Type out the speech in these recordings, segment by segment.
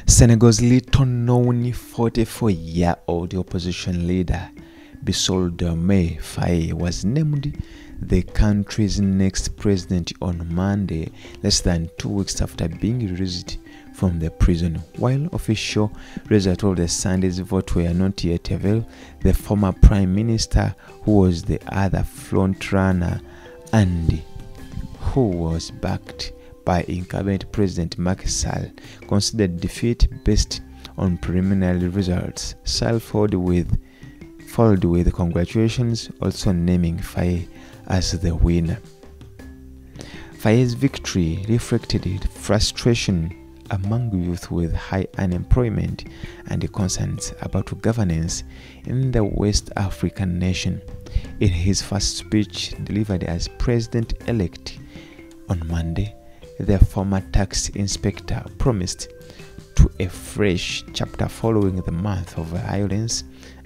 Senegal's little-known 44-year-old opposition leader, Bassirou Diomaye Faye, was named the country's next president on Monday, less than 2 weeks after being released from the prison. While official results of the Sunday's vote were not yet available, the former prime minister, who was the other front-runner and who was backed by incumbent President Macky Sall, considered defeat based on preliminary results. Sall followed with congratulations, also naming Faye as the winner. Faye's victory reflected frustration among youth with high unemployment and concerns about governance in the West African nation. In his first speech delivered as president-elect on Monday, the former tax inspector promised to a fresh chapter following the month of violence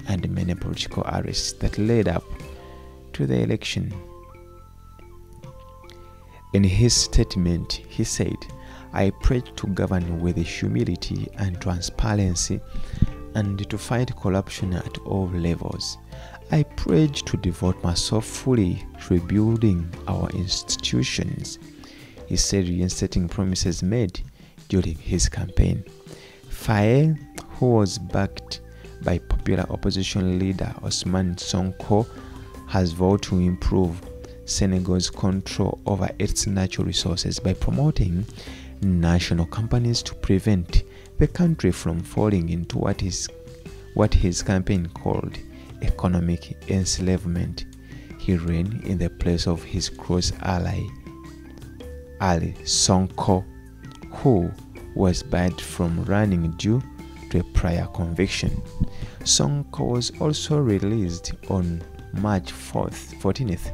and many political arrests that led up to the election. In his statement, he said, "I pledge to govern with humility and transparency and to fight corruption at all levels. I pledge to devote myself fully to rebuilding our institutions," he said, reinstating promises made during his campaign. Faye, who was backed by popular opposition leader Ousmane Sonko, has vowed to improve Senegal's control over its natural resources by promoting national companies to prevent the country from falling into what his campaign called economic enslavement. He ran in the place of his close ally Ali Sonko, who was barred from running due to a prior conviction. Sonko was also released on March 14th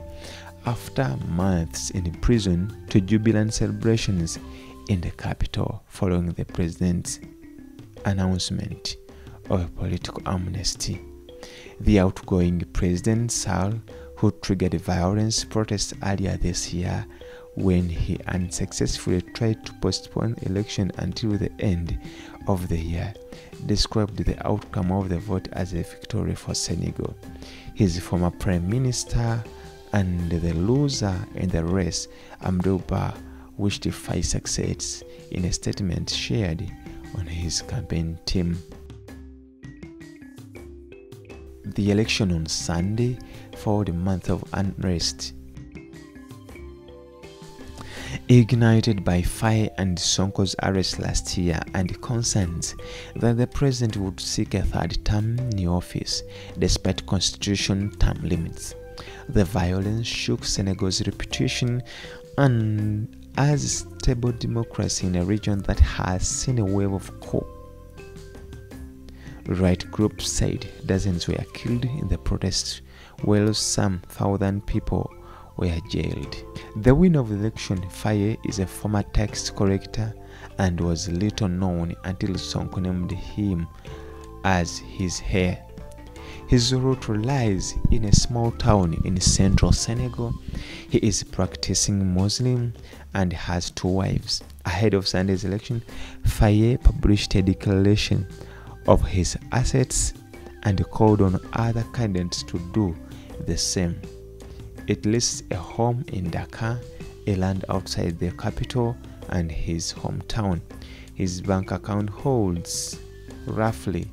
after months in prison to jubilant celebrations in the capital following the president's announcement of a political amnesty. The outgoing President Sall, who triggered violence protests earlier this year when he unsuccessfully tried to postpone election until the end of the year, described the outcome of the vote as a victory for Senegal. His former prime minister and the loser in the race, Amadou Ba, wished Faye success in a statement shared on his campaign team. The election on Sunday followed a month of unrest, ignited by Faye and Sonko's arrest last year and concerns that the president would seek a third term in office despite constitution term limits. The violence shook Senegal's reputation and as a stable democracy in a region that has seen a wave of coup. Right groups said dozens were killed in the protests, while some thousand people were jailed. The winner of the election, Faye, is a former tax collector and was little known until Sonko named him as his heir. His root lies in a small town in central Senegal. He is practicing Muslim and has 2 wives. Ahead of Sunday's election, Faye published a declaration of his assets and called on other candidates to do the same. It lists a home in Dakar, a land outside the capital, and his hometown. His bank account holds roughly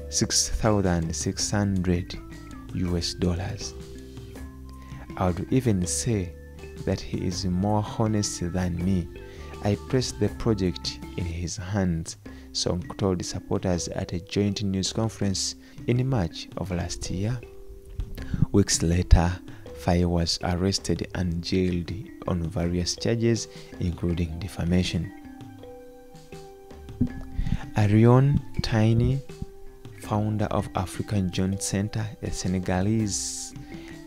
$6,600 US. I would even say that he is more honest than me. I placed the project in his hands, Sonko told supporters at a joint news conference in March of last year. Weeks later, Faye was arrested and jailed on various charges, including defamation. Arion Tiny, founder of African Joint Center, a Senegalese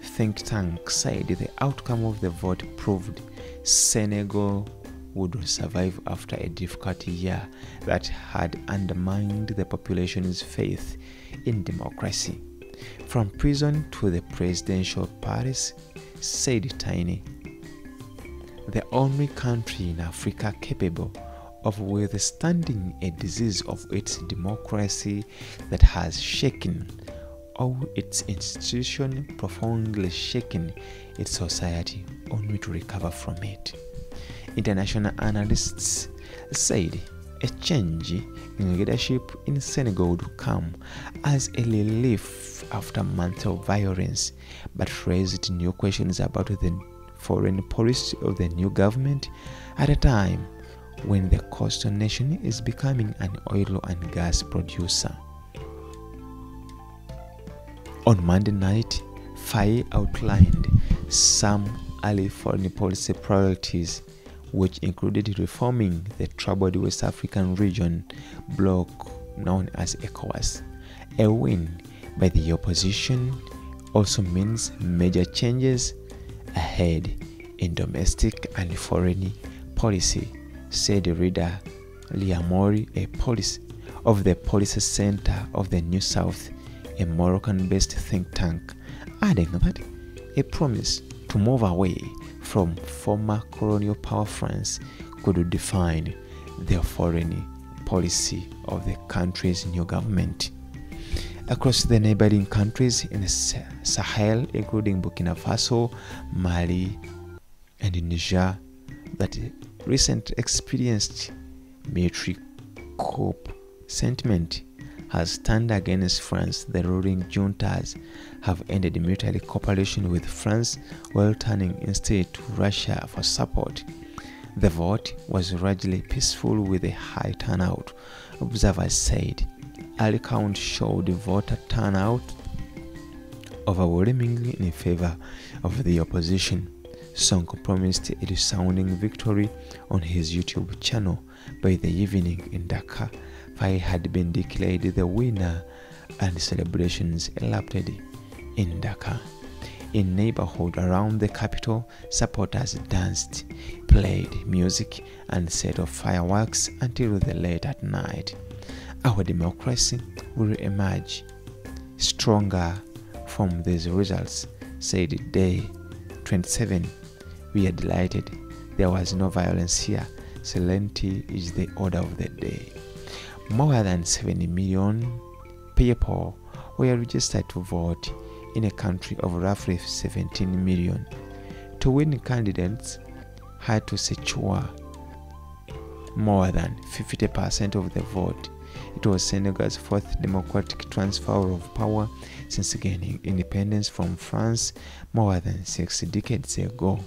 think tank, said the outcome of the vote proved Senegal would survive after a difficult year that had undermined the population's faith in democracy. From prison to the presidential palace, said Tiny, the only country in Africa capable of withstanding a disease of its democracy that has shaken all its institutions, profoundly shaken its society, only to recover from it. International analysts said a change in leadership in Senegal would come as a relief after months of violence, but raised new questions about the foreign policy of the new government at a time when the coastal nation is becoming an oil and gas producer. On Monday night, Faye outlined some early foreign policy priorities, which included reforming the troubled West African region bloc known as ECOWAS. A win by the opposition also means major changes ahead in domestic and foreign policy, said reader Liamori, a policy of the Policy Center of the New South, a Moroccan-based think tank, adding that a promise to move away from former colonial power France could define the foreign policy of the country's new government. Across the neighboring countries in the Sahel, including Burkina Faso, Mali, and Niger, that recently experienced military coup sentiment has turned against France. The ruling juntas have ended military cooperation with France while turning instead to Russia for support. The vote was largely peaceful with a high turnout, observers said. Early count showed voter turnout overwhelmingly in favor of the opposition. Sonko promised a resounding victory on his YouTube channel by the evening in Dakar. Faye had been declared the winner and celebrations erupted in Dakar. In neighborhood around the capital, supporters danced, played music, and set off fireworks until the late at night. Our democracy will emerge stronger from these results, said Day 27. We are delighted. There was no violence here. Serenity is the order of the day. More than 70 million people were registered to vote in a country of roughly 17 million. To win, candidates had to secure more than 50% of the vote. It was Senegal's fourth democratic transfer of power since gaining independence from France more than 6 decades ago.